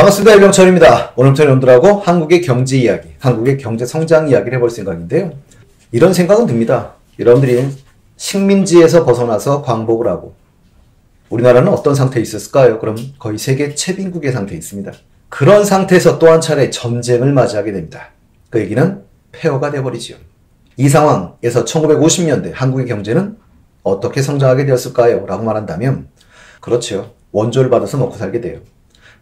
반갑습니다. 일병철입니다. 오늘부터 여러분들하고 한국의 경제 이야기, 한국의 경제 성장 이야기를 해볼 생각인데요. 이런 생각은 듭니다. 여러분들이 식민지에서 벗어나서 광복을 하고 우리나라는 어떤 상태에 있었을까요? 그럼 거의 세계 최빈국의 상태에 있습니다. 그런 상태에서 또 한 차례 전쟁을 맞이하게 됩니다. 그 얘기는 폐허가 되어버리지요. 이 상황에서 1950년대 한국의 경제는 어떻게 성장하게 되었을까요? 라고 말한다면 그렇죠. 원조를 받아서 먹고 살게 돼요.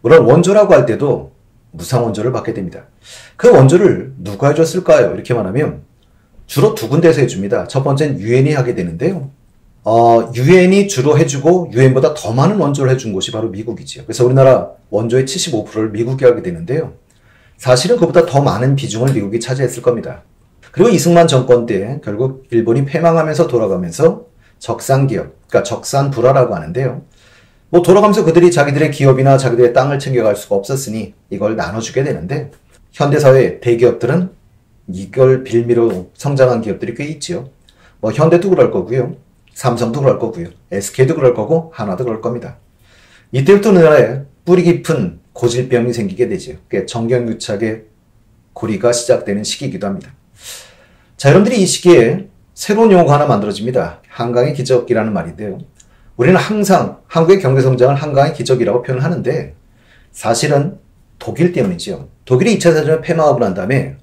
물론 원조라고 할 때도 무상원조를 받게 됩니다. 그 원조를 누가 해줬을까요? 이렇게 말하면 주로 두 군데에서 해줍니다. 첫 번째는 유엔이 하게 되는데요. 유엔이 주로 해주고 유엔보다 더 많은 원조를 해준 곳이 바로 미국이지요. 그래서 우리나라 원조의 75%를 미국이 하게 되는데요. 사실은 그보다 더 많은 비중을 미국이 차지했을 겁니다. 그리고 이승만 정권 때 결국 일본이 패망하면서 돌아가면서 적산기업, 그러니까 적산불화라고 하는데요. 돌아가면서 그들이 자기들의 기업이나 자기들의 땅을 챙겨갈 수가 없었으니 이걸 나눠주게 되는데 현대사회 대기업들은 이걸 빌미로 성장한 기업들이 꽤 있지요. 현대도 그럴 거고요. 삼성도 그럴 거고요. SK도 그럴 거고 하나도 그럴 겁니다. 이때부터 우리나라에 뿌리 깊은 고질병이 생기게 되죠. 정경유착의 고리가 시작되는 시기이기도 합니다. 자, 여러분들이 이 시기에 새로운 용어가 하나 만들어집니다. 한강의 기적이라는 말인데요. 우리는 항상 한국의 경제성장을 한강의 기적이라고 표현을 하는데 사실은 독일 때문이죠. 독일이 2차 대전을 패망하고 난 다음에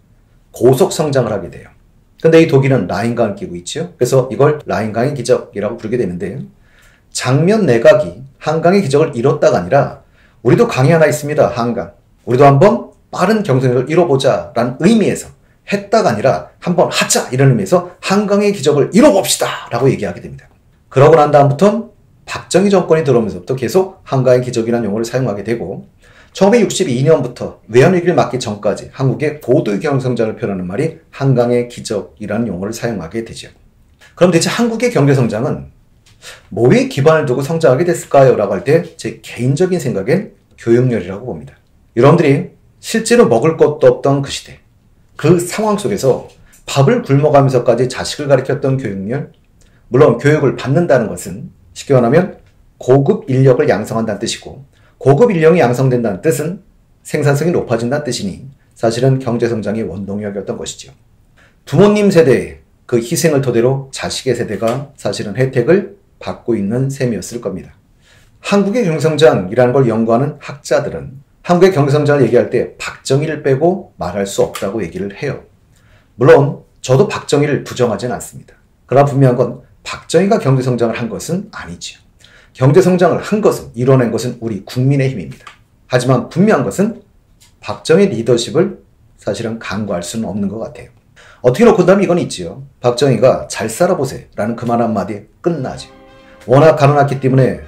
고속성장을 하게 돼요. 근데 이 독일은 라인강을 끼고 있죠. 그래서 이걸 라인강의 기적이라고 부르게 되는데 장면 내각이 한강의 기적을 이뤘다가 아니라 우리도 강이 하나 있습니다. 한강. 우리도 한번 빠른 경제성장을 이뤄보자 라는 의미에서 했다가 아니라 한번 하자 이런 의미에서 한강의 기적을 이뤄봅시다 라고 얘기하게 됩니다. 그러고 난 다음부터 박정희 정권이 들어오면서부터 계속 한강의 기적이라는 용어를 사용하게 되고 1962년부터 외환위기를 맞기 전까지 한국의 고도의 경제성장을 표현하는 말이 한강의 기적이라는 용어를 사용하게 되죠. 그럼 대체 한국의 경제성장은 뭐에 기반을 두고 성장하게 됐을까요? 라고 할 때 제 개인적인 생각엔 교육열이라고 봅니다. 여러분들이 실제로 먹을 것도 없던 그 시대, 그 상황 속에서 밥을 굶어가면서까지 자식을 가르쳤던 교육열, 물론 교육을 받는다는 것은 쉽게 말하면 고급 인력을 양성한다는 뜻이고 고급 인력이 양성된다는 뜻은 생산성이 높아진다는 뜻이니 사실은 경제성장의 원동력이었던 것이죠. 부모님 세대의 그 희생을 토대로 자식의 세대가 사실은 혜택을 받고 있는 셈이었을 겁니다. 한국의 경제성장이라는 걸 연구하는 학자들은 한국의 경제성장을 얘기할 때 박정희를 빼고 말할 수 없다고 얘기를 해요. 물론 저도 박정희를 부정하지는 않습니다. 그러나 분명한 건 박정희가 경제성장을 한 것은 아니지요. 경제성장을 한 것은, 이뤄낸 것은 우리 국민의힘입니다. 하지만 분명한 것은 박정희 리더십을 사실은 간과할 수는 없는 것 같아요. 어떻게 놓고 본다면 이건 있지요. 박정희가 잘 살아보세요 라는 그 말 한마디에 끝나죠. 워낙 가난했기 때문에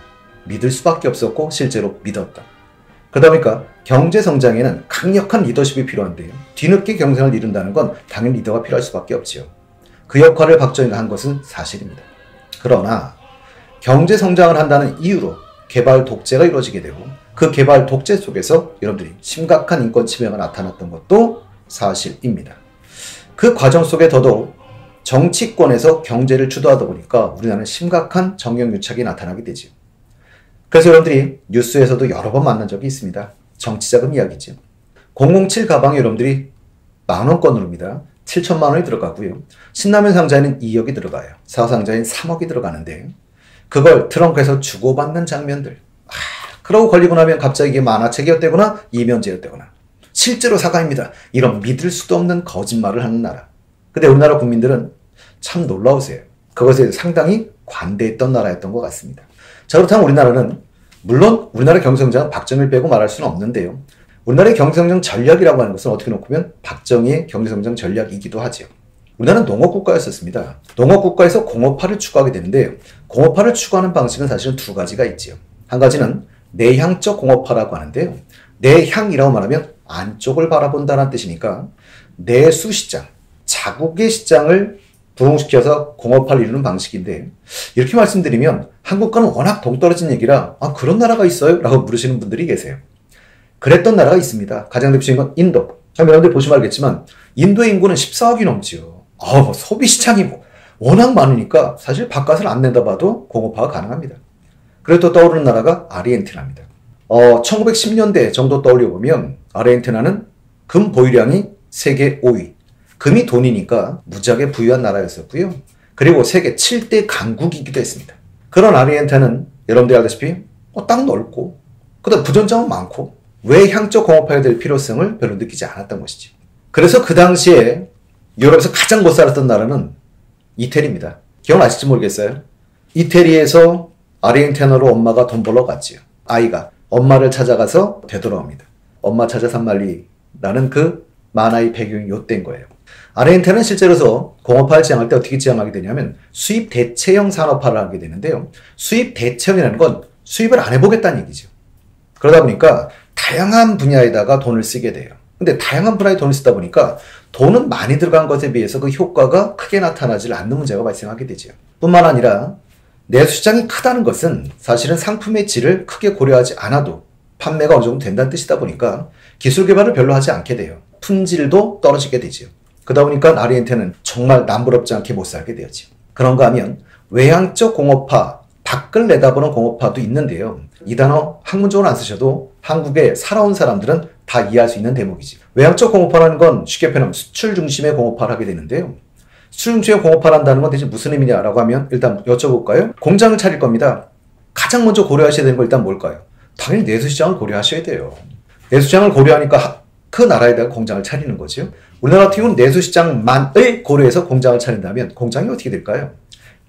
믿을 수밖에 없었고 실제로 믿었다. 그러다 보니까 경제성장에는 강력한 리더십이 필요한데요. 뒤늦게 경생을 이룬다는 건 당연히 리더가 필요할 수밖에 없지요. 그 역할을 박정희가 한 것은 사실입니다. 그러나 경제 성장을 한다는 이유로 개발 독재가 이루어지게 되고 그 개발 독재 속에서 여러분들이 심각한 인권 침해가 나타났던 것도 사실입니다. 그 과정 속에 더더욱 정치권에서 경제를 주도하다 보니까 우리나라는 심각한 정경유착이 나타나게 되죠. 그래서 여러분들이 뉴스에서도 여러 번 만난 적이 있습니다. 정치자금 이야기죠. 007 가방에 여러분들이 만원권으로입니다. 7천만 원이 들어가고요. 신라면 상자에는 2억이 들어가요. 사과 상자에는 3억이 들어가는데 그걸 트렁크에서 주고받는 장면들. 그러고 걸리고 나면 갑자기 이게 만화책이었다거나 이면제였다거나 실제로 사과입니다. 이런 믿을 수도 없는 거짓말을 하는 나라. 근데 우리나라 국민들은 참 놀라우세요. 그것에 상당히 관대했던 나라였던 것 같습니다. 자, 그렇다면 우리나라는 물론 우리나라 경제성장은 박정희를 빼고 말할 수는 없는데요. 우리나라의 경제성장 전략이라고 하는 것은 어떻게 놓고 보면 박정희의 경제성장 전략이기도 하죠. 우리나라는 농업국가였었습니다. 농업국가에서 공업화를 추구하게 되는데 공업화를 추구하는 방식은 사실은 두 가지가 있죠. 한 가지는 내향적 공업화라고 하는데요. 내향이라고 말하면 안쪽을 바라본다는 뜻이니까 내수시장, 자국의 시장을 부흥시켜서 공업화를 이루는 방식인데 이렇게 말씀드리면 한국과는 워낙 동떨어진 얘기라 그런 나라가 있어요? 라고 물으시는 분들이 계세요. 그랬던 나라가 있습니다. 가장 대표적인 건 인도. 여러분들 보시면 알겠지만 인도의 인구는 14억이 넘지요. 소비시장이 워낙 많으니까 사실 바깥을 안 내다봐도 공업화가 가능합니다. 그래서 또 떠오르는 나라가 아르헨티나입니다. 1910년대 정도 떠올려보면 아르헨티나는 금 보유량이 세계 5위. 금이 돈이니까 무지하게 부유한 나라였었고요. 그리고 세계 7대 강국이기도 했습니다. 그런 아르헨티나는 여러분들이 알다시피 땅 넓고 그다음 부전장은 많고 외향적 공업화해야 될 필요성을 별로 느끼지 않았던 것이죠. 그래서 그 당시에 유럽에서 가장 못 살았던 나라는 이태리입니다. 기억나실지 모르겠어요. 이태리에서 아르헨티나로 엄마가 돈 벌러 갔지요. 아이가 엄마를 찾아가서 되돌아옵니다. 엄마 찾아 산말리라는 그 만화의 배경이 요때인 거예요. 아르헨티나는 실제로서 공업화를 지향할 때 어떻게 지향하게 되냐면 수입 대체형 산업화를 하게 되는데요. 수입 대체형이라는 건 수입을 안 해보겠다는 얘기죠. 그러다 보니까 다양한 분야에다가 돈을 쓰게 돼요. 근데 다양한 분야에 돈을 쓰다 보니까 돈은 많이 들어간 것에 비해서 그 효과가 크게 나타나지 않는 문제가 발생하게 되죠. 뿐만 아니라 내수시장이 크다는 것은 사실은 상품의 질을 크게 고려하지 않아도 판매가 어느 정도 된다는 뜻이다 보니까 기술 개발을 별로 하지 않게 돼요. 품질도 떨어지게 되죠. 그러다 보니까 아르헨티나는 정말 남부럽지 않게 못 살게 되었죠. 그런가 하면 외향적 공업화, 밖을 내다보는 공업화도 있는데요. 이 단어 학문적으로 안 쓰셔도 한국에 살아온 사람들은 다 이해할 수 있는 대목이지. 외향적 공업화라는 건 쉽게 표현하면 수출 중심의 공업화를 하게 되는데요. 수출 중심의 공업화를 한다는 건 대체 무슨 의미냐라고 하면 일단 여쭤볼까요? 공장을 차릴 겁니다. 가장 먼저 고려하셔야 되는 건 일단 뭘까요? 당연히 내수시장을 고려하셔야 돼요. 내수시장을 고려하니까 그 나라에다가 공장을 차리는 거죠. 우리나라 같은 경우는 내수시장만을 고려해서 공장을 차린다면 공장이 어떻게 될까요?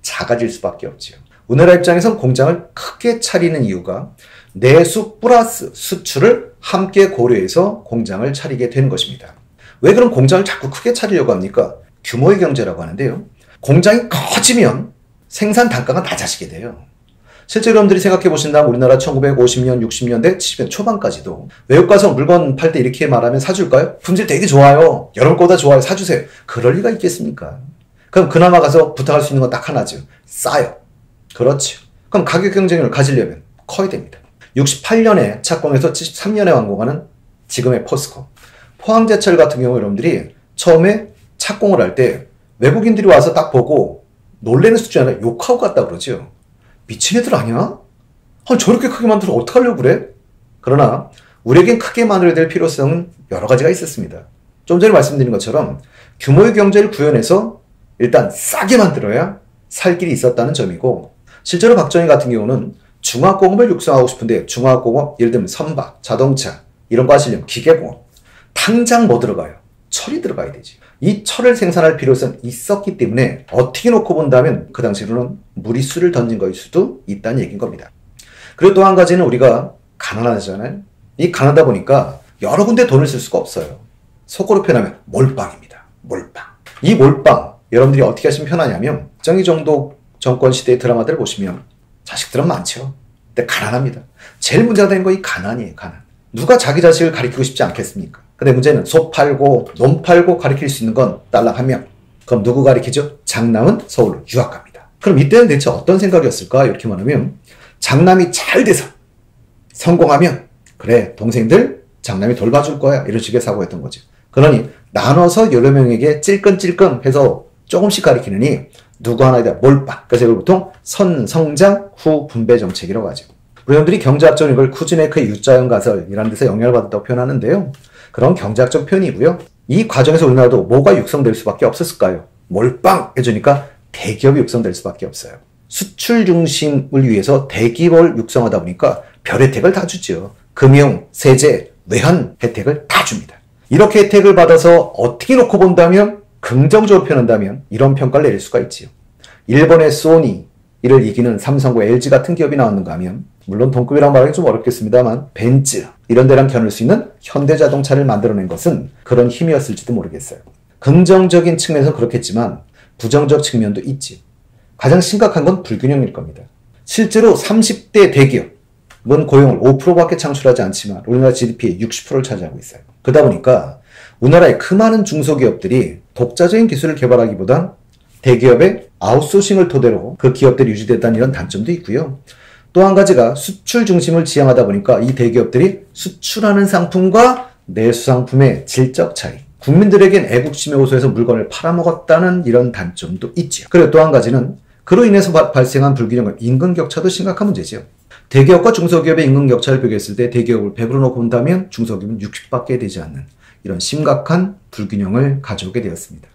작아질 수밖에 없죠. 우리나라 입장에선 공장을 크게 차리는 이유가 내수 플러스 수출을 함께 고려해서 공장을 차리게 되는 것입니다. 왜 그럼 공장을 자꾸 크게 차리려고 합니까? 규모의 경제라고 하는데요. 공장이 커지면 생산 단가가 낮아지게 돼요. 실제로 여러분들이 생각해 보신다면 우리나라 1950년, 60년대, 70년 초반까지도 외국 가서 물건 팔 때 이렇게 말하면 사줄까요? 품질 되게 좋아요. 여러분 거보다 좋아요. 사주세요. 그럴 리가 있겠습니까? 그럼 그나마 가서 부탁할 수 있는 건 딱 하나죠. 싸요. 그렇죠. 그럼 가격 경쟁력을 가지려면 커야 됩니다. 68년에 착공해서 73년에 완공하는 지금의 포스코. 포항제철 같은 경우 여러분들이 처음에 착공을 할 때 외국인들이 와서 딱 보고 놀래는 수준이 아니라 욕하고 갔다 그러죠. 미친 애들 아니야? 아니, 저렇게 크게 만들어 어떡하려고 그래? 그러나 우리에겐 크게 만들어야 될 필요성은 여러 가지가 있었습니다. 좀 전에 말씀드린 것처럼 규모의 경제를 구현해서 일단 싸게 만들어야 살 길이 있었다는 점이고 실제로 박정희 같은 경우는 중화공업을 육성하고 싶은데 중화공업 예를 들면 선박, 자동차 이런 거 하시려면 기계공업 당장 뭐 들어가요? 철이 들어가야 되지. 이 철을 생산할 필요성이 있었기 때문에 어떻게 놓고 본다면 그 당시로는 무리수를 던진 거일 수도 있다는 얘기인 겁니다. 그리고 또 한 가지는 우리가 가난하잖아요. 이 가난하다 보니까 여러 군데 돈을 쓸 수가 없어요. 속으로 표현하면 몰빵입니다. 몰빵. 이 몰빵 여러분들이 어떻게 하시면 편하냐면 정의정도 정권 시대의 드라마들을 보시면 자식들은 많죠. 근데 가난합니다. 제일 문제가 되는 거 이 가난이에요. 가난. 누가 자기 자식을 가리키고 싶지 않겠습니까? 근데 문제는 소 팔고 논 팔고 가리킬 수 있는 건 딸랑 한 명. 그럼 누구 가리키죠? 장남은 서울로 유학 갑니다. 그럼 이때는 대체 어떤 생각이었을까? 이렇게 말하면 장남이 잘 돼서 성공하면 그래 동생들 장남이 돌봐줄 거야. 이런 식의 사고였던 거죠. 그러니 나눠서 여러 명에게 찔끔찔끔 해서 조금씩 가리키느니 누구 하나에 대한 몰빵. 그래서 이걸 보통 선성장 후 분배 정책이라고 하죠. 우리들이 경제학적으로 이걸 쿠즈네크의 U자형 가설이라는 데서 영향을 받았다고 표현하는데요. 그런 경제학적 표현이고요. 이 과정에서 우리나라도 뭐가 육성될 수밖에 없었을까요? 몰빵 해주니까 대기업이 육성될 수밖에 없어요. 수출 중심을 위해서 대기업을 육성하다 보니까 별 혜택을 다 주죠. 금융, 세제, 외환 혜택을 다 줍니다. 이렇게 혜택을 받아서 어떻게 놓고 본다면 긍정적으로 표현한다면 이런 평가를 내릴 수가 있지요. 일본의 소니, 이를 이기는 삼성과 LG 같은 기업이 나왔는가 하면 물론 동급이라고 말하기 좀 어렵겠습니다만 벤츠 이런 데랑 겨눌 수 있는 현대자동차를 만들어낸 것은 그런 힘이었을지도 모르겠어요. 긍정적인 측면에서는 그렇겠지만 부정적 측면도 있지. 가장 심각한 건 불균형일 겁니다. 실제로 30대 대기업은 고용을 5%밖에 창출하지 않지만 우리나라 GDP의 60%를 차지하고 있어요. 그러다 보니까 우리나라의 그 많은 중소기업들이 독자적인 기술을 개발하기보다 대기업의 아웃소싱을 토대로 그 기업들이 유지됐다는 이런 단점도 있고요. 또 한 가지가 수출 중심을 지향하다 보니까 이 대기업들이 수출하는 상품과 내수 상품의 질적 차이, 국민들에겐 애국심에 호소해서 물건을 팔아먹었다는 이런 단점도 있죠. 그리고 또 한 가지는 그로 인해서 발생한 불균형은 임금 격차도 심각한 문제지요. 대기업과 중소기업의 임금 격차를 비교했을 때 대기업을 100으로 놓고 본다면 중소기업은 60밖에 되지 않는 이런 심각한 불균형을 가져오게 되었습니다.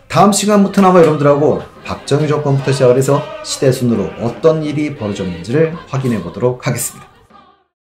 다음 시간부터는 여러분들하고 박정희 정권부터 시작을 해서 시대 순으로 어떤 일이 벌어졌는지를 확인해 보도록 하겠습니다.